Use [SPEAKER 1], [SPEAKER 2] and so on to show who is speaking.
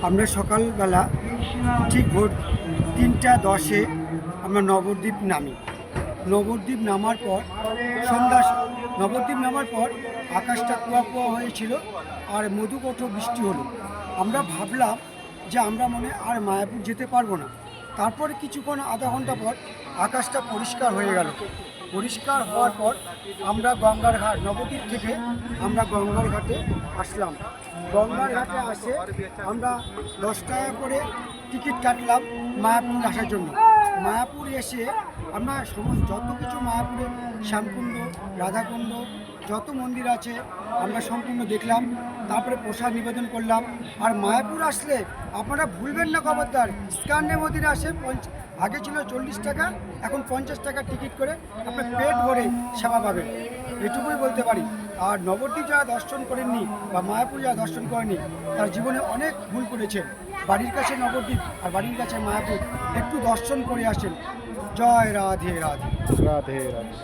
[SPEAKER 1] আমরা সকালবেলা ঠিক ভোর 3:10 আমরা নবদ্বীপ নামি। নবদ্বীপ নামার পর নবদ্বীপ নামার পর আকাশটা কুয়া কুয়া হয়েছিল আর মধুকঠো বৃষ্টি হলো। আমরা ভাবলাম যে আমরা মনে আর মায়াপুর যেতে পারবো না। তারপরে কিছুক্ষণ আধা ঘন্টা পর আকাশটা পরিষ্কার হয়ে গেল। পরিষ্কার হওয়ার পর আমরা গঙ্গার ঘাট, নবদ্বীপ থেকে আমরা গঙ্গার ঘাটে আসলাম। গঙ্গার ঘাটে আসে আমরা 10 টাকা করে টিকিট কাটলাম মায়াপুর আসার জন্য। মায়াপুর এসে আমরা যত কিছু মায়াপুরে শ্যামকুণ্ড, রাধাকুণ্ড যত মন্দির আছে আমরা সম্পূর্ণ দেখলাম। তারপরে প্রসাদ নিবেদন করলাম। আর মায়াপুর আসলে আপনারা ভুলবেন না খবরদার, স্কান্ডে মন্দিরে আসে আগে ছিল 40 টাকা, এখন 50 টাকা টিকিট করে আপনার পেট ভরে সেবা পাবেন, এটুকুই বলতে পারি। আর নবদ্বীপ যারা দর্শন করেননি বা মায়াপুর যারা দর্শন করেনি তার জীবনে অনেক ভুল করেছেন। বাড়ির কাছে নবদ্বীপ আর বাড়ির কাছে মায়াপুর, একটু দর্শন করে আসেন। জয় রাধে রাধে।
[SPEAKER 2] রাধে রাধে।